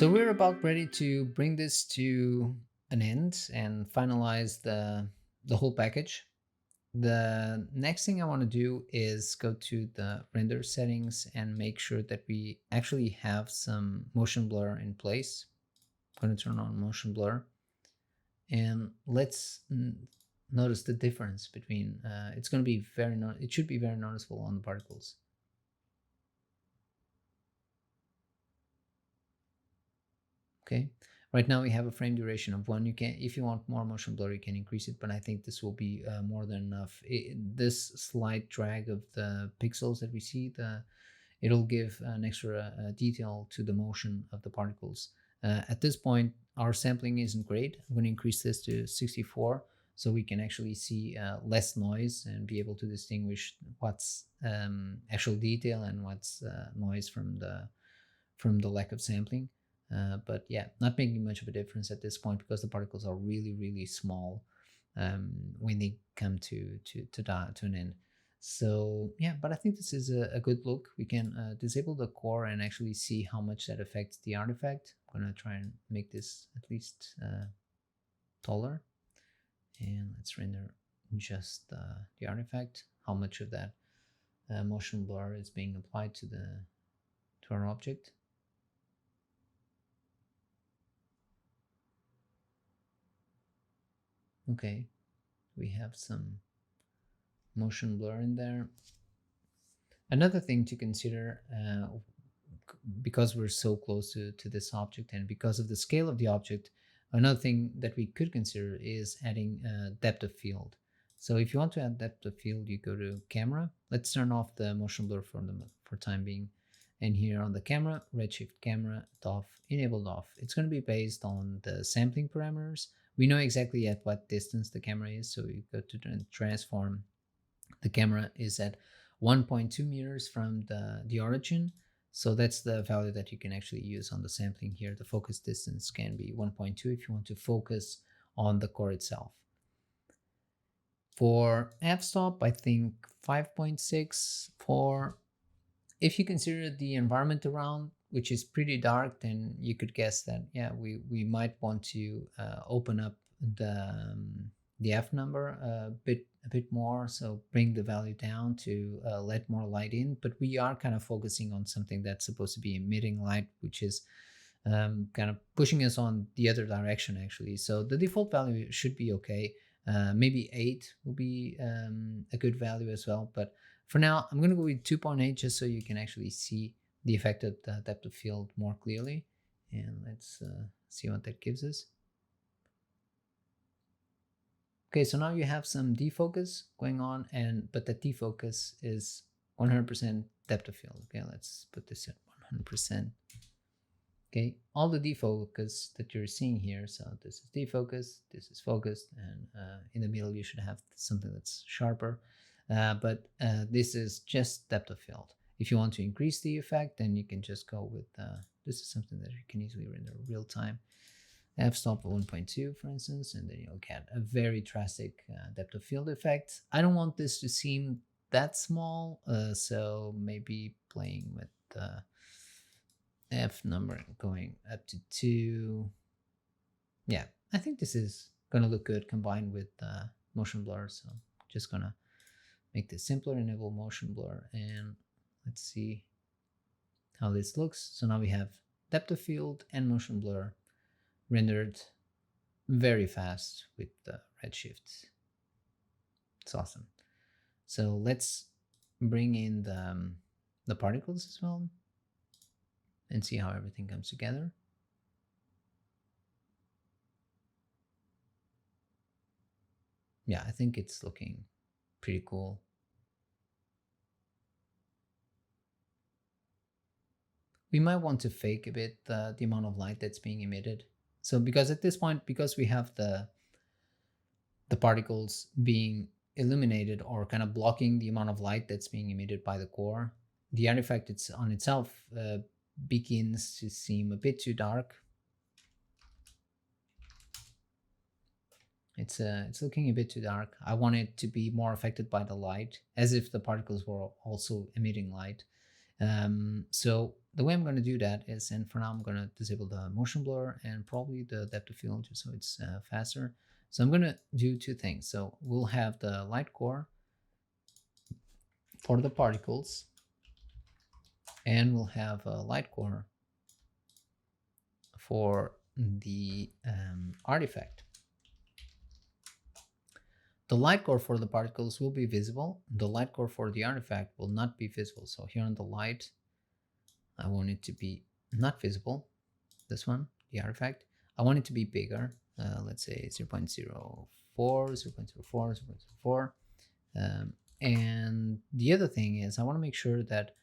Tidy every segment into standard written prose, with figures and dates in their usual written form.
So we're about ready to bring this to an end and finalize the whole package. The next thing I want to do is go to the render settings and make sure that we actually have some motion blur in place. I'm going to turn on motion blur, and let's notice the difference between. It's going to be it should be very noticeable on the particles. Okay, right now we have a frame duration of 1. You can, if you want more motion blur, you can increase it, but I think this will be more than enough. This slight drag of the pixels that we see, it'll give an extra detail to the motion of the particles. At this point, our sampling isn't great. I'm going to increase this to 64 so we can actually see less noise and be able to distinguish what's actual detail and what's noise from the lack of sampling. But yeah, not making much of a difference at this point because the particles are really, really small when they come to an end. So yeah, but I think this is a good look. We can disable the core and actually see how much that affects the artifact. I'm gonna try and make this at least taller, and let's render just the artifact. How much of that motion blur is being applied to our object. Okay, we have some motion blur in there. Another thing to consider, because we're so close to this object and because of the scale of the object, another thing that we could consider is adding depth of field. So if you want to add depth of field, you go to camera. Let's turn off the motion blur for time being. And here on the camera, redshift camera, off, enabled off. It's going to be based on the sampling parameters. We know exactly at what distance the camera is. So you go to transform. The camera is at 1.2 meters from the origin. So that's the value that you can actually use on the sampling here. The focus distance can be 1.2 if you want to focus on the core itself. For f-stop, I think 5.6. For if you consider the environment around, which is pretty dark, then you could guess that, yeah, we might want to open up the f number a bit more, so bring the value down to let more light in. But we are kind of focusing on something that's supposed to be emitting light, which is kind of pushing us on the other direction actually. So the default value should be okay. Maybe 8 will be a good value as well, but for now I'm going to go with 2.8 just so you can actually see the effect of the depth of field more clearly. And let's see what that gives us. Okay, so now you have some defocus going on, but that defocus is 100% depth of field. Okay, let's put this at 100%. Okay, all the defocus that you're seeing here, so this is defocus, this is focused, and in the middle you should have something that's sharper, but this is just depth of field. If you want to increase the effect, then you can just go with, this is something that you can easily render real time. F-stop at 1.2, for instance, and then you'll get a very drastic depth of field effect. I don't want this to seem that small, so maybe playing with F number going up to 2. Yeah, I think this is gonna look good combined with motion blur, so I'm just gonna make this simpler, enable motion blur, and let's see how this looks. So now we have depth of field and motion blur rendered very fast with the redshift. It's awesome. So let's bring in the particles as well and see how everything comes together. Yeah, I think it's looking pretty cool. We might want to fake a bit the amount of light that's being emitted. So because at this point, because we have the particles being illuminated or kind of blocking the amount of light that's being emitted by the core, the artifact on itself begins to seem a bit too dark. It's looking a bit too dark. I want it to be more affected by the light, as if the particles were also emitting light. So the way I'm going to do that is, and for now I'm going to disable the motion blur and probably the depth of field just so it's faster. So I'm going to do two things. So we'll have the light core for the particles, and we'll have a light core for the artifact. The light core for the particles will be visible. The light core for the artifact will not be visible. So here on the light, I want it to be not visible. This one, the artifact, I want it to be bigger. Let's say 0 0.04, 0 0.04, 0 0.04. And the other thing is I want to make sure that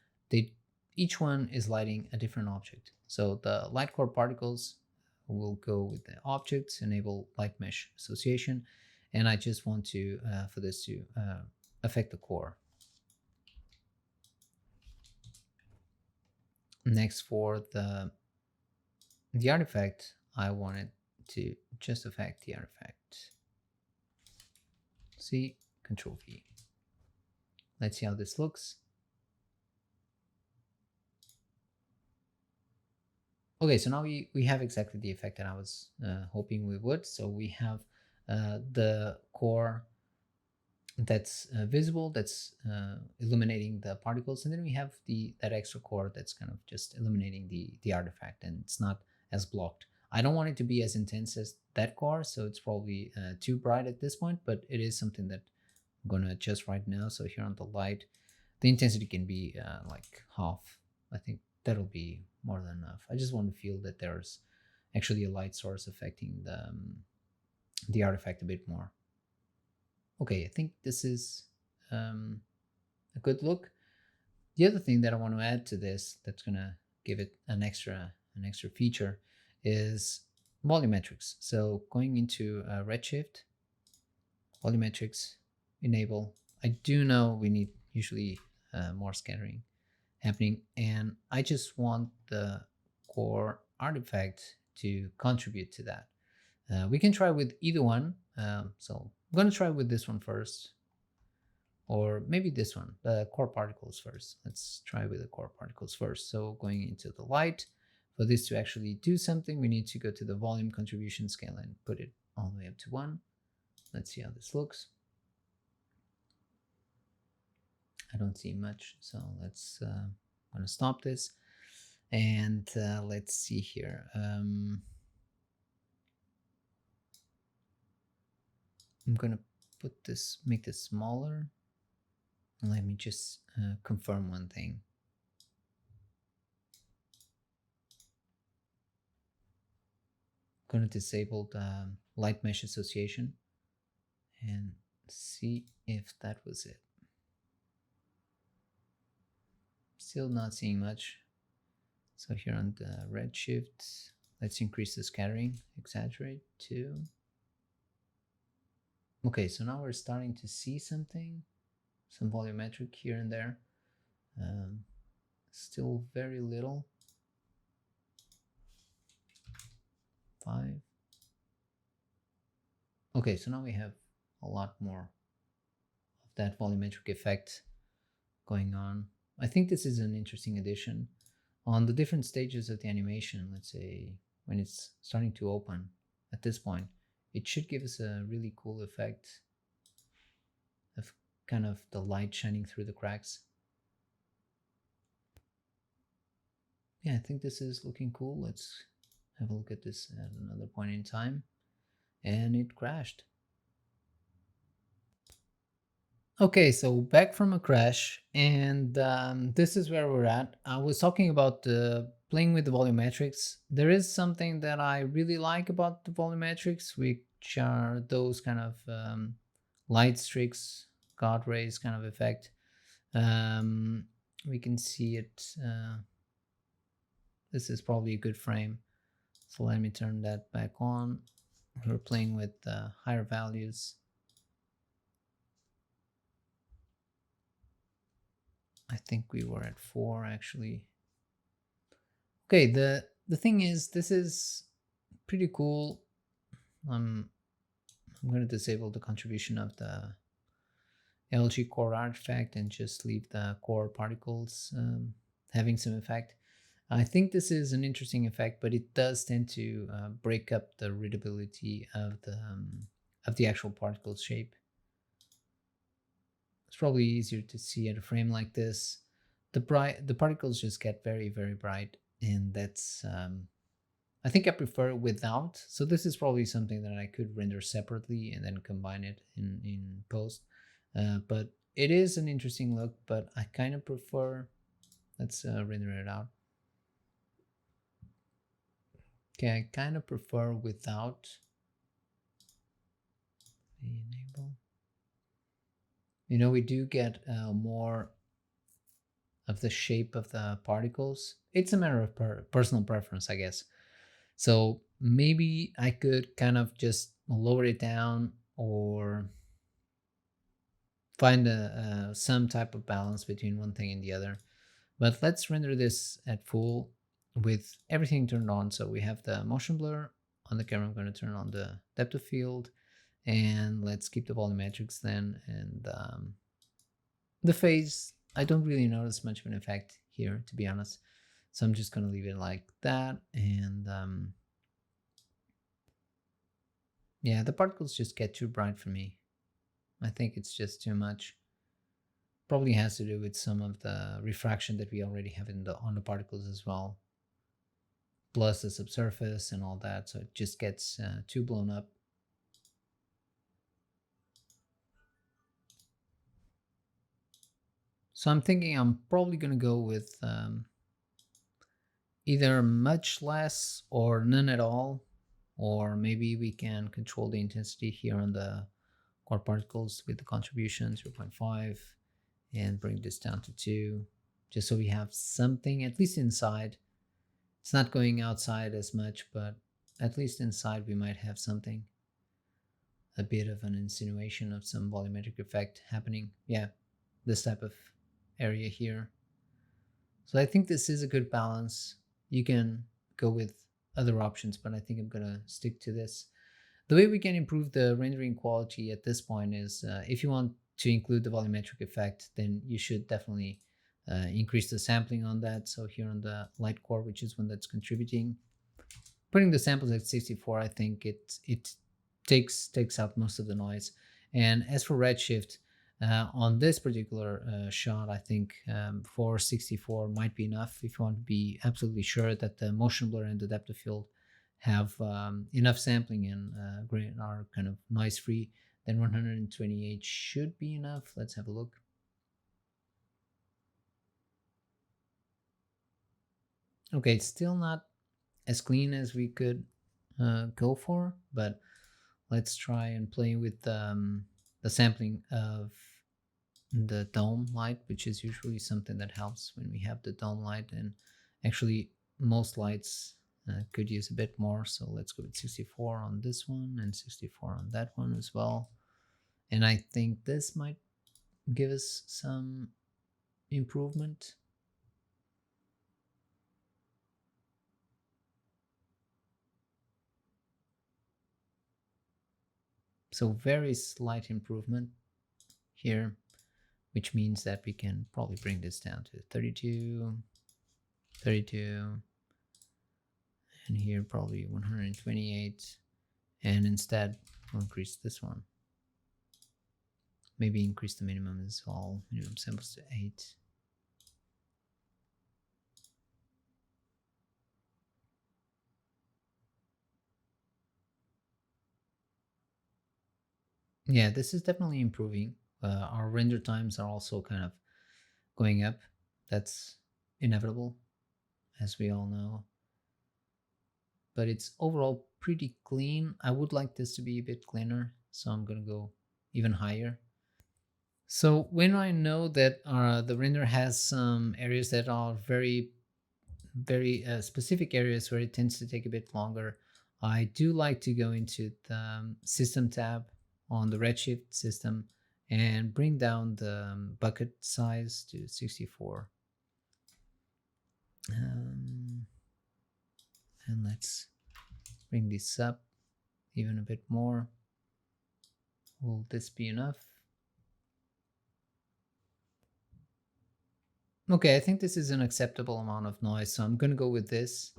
each one is lighting a different object. So the light core particles will go with the objects, enable light mesh association, and I just want to for this to affect the core. Next, for the artifact, I want it to just affect the artifact. C, Control V. Let's see how this looks. Okay, so now we have exactly the effect that I was hoping we would. So we have the core that's visible, that's illuminating the particles, and then we have that extra core that's kind of just illuminating the artifact, and it's not as blocked. I don't want it to be as intense as that core, so it's probably too bright at this point, but it is something that I'm going to adjust right now. So here on the light, the intensity can be like half. I think that'll be more than enough. I just want to feel that there's actually a light source affecting the artifact a bit more. Okay, I think this is a good look. The other thing that I want to add to this that's gonna give it an extra feature is volumetrics. So going into Redshift, volumetrics, enable. I do know we need usually more scattering happening, and I just want the core artifact to contribute to that. We can try with either one. So I'm going to try with this one first, or maybe this one, the core particles first. Let's try with the core particles first. So going into the light, for this to actually do something, we need to go to the volume contribution scale and put it all the way up to 1. Let's see how this looks. I don't see much, so let's I'm going to stop this, and let's see here. I'm going to make this smaller. And let me just confirm one thing. I'm going to disable the light mesh association and see if that was it. Still not seeing much. So here on the redshift, let's increase the scattering, exaggerate to. Okay, so now we're starting to see something, some volumetric here and there. Still very little. 5. Okay, so now we have a lot more of that volumetric effect going on. I think this is an interesting addition. On the different stages of the animation, let's say when it's starting to open at this point, it should give us a really cool effect of kind of the light shining through the cracks. Yeah, I think this is looking cool. Let's have a look at this at another point in time. And it crashed. Okay, so back from a crash, and this is where we're at. I was talking about playing with the volumetrics. There is something that I really like about the volumetrics, which are those kind of light streaks, God rays kind of effect. We can see it. This is probably a good frame. So let me turn that back on. We're playing with higher values. I think we were at 4 actually. Okay, the thing is, this is pretty cool. I'm going to disable the contribution of the LG core artifact and just leave the core particles having some effect. I think this is an interesting effect, but it does tend to break up the readability of the actual particle shape. It's probably easier to see at a frame like this. The particles just get very bright, and that's I think I prefer without. So this is probably something that I could render separately and then combine it in post. But it is an interesting look, but I kind of prefer. Let's render it out. Okay, I kind of prefer without. Enable. You know, we do get more of the shape of the particles. It's a matter of personal preference, I guess. So maybe I could kind of just lower it down or find some type of balance between one thing and the other. But let's render this at full with everything turned on. So we have the motion blur on the camera. I'm going to turn on the depth of field, and let's keep the volumetrics then. And the phase, I don't really notice much of an effect here, to be honest. So I'm just going to leave it like that. And yeah, the particles just get too bright for me. I think it's just too much. Probably has to do with some of the refraction that we already have on the particles as well, plus the subsurface and all that. So it just gets too blown up. So I'm thinking I'm probably going to go with either much less or none at all, or maybe we can control the intensity here on the core particles with the contribution 0.5 and bring this down to 2, just so we have something at least inside. It's not going outside as much, but at least inside we might have something, a bit of an insinuation of some volumetric effect happening. Yeah, this type of area here. So I think this is a good balance. You can go with other options, but I think I'm gonna stick to this. The way we can improve the rendering quality at this point is if you want to include the volumetric effect, then you should definitely increase the sampling on that. So here on the light core, which is one that's contributing, putting the samples at 64, I think it takes out most of the noise. And as for redshift, on this particular shot, I think 464 might be enough if you want to be absolutely sure that the motion blur and the depth of field have enough sampling and are kind of noise free. Then 128 should be enough. Let's have a look. Okay, it's still not as clean as we could go for, but let's try and play with the sampling of the dome light, which is usually something that helps when we have the dome light. And actually most lights could use a bit more. So let's go with 64 on this one and 64 on that one as well. And I think this might give us some improvement. So very slight improvement here, which means that we can probably bring this down to 32, 32, and here probably 128, and instead we'll increase this one. Maybe increase the minimum as well, minimum samples to 8. Yeah, this is definitely improving. Our render times are also kind of going up. That's inevitable, as we all know. But it's overall pretty clean. I would like this to be a bit cleaner, so I'm gonna go even higher. So when I know that the render has some areas that are very specific areas where it tends to take a bit longer, I do like to go into the system tab on the Redshift system and bring down the bucket size to 64. And let's bring this up even a bit more. Will this be enough? Okay, I think this is an acceptable amount of noise, so I'm gonna go with this.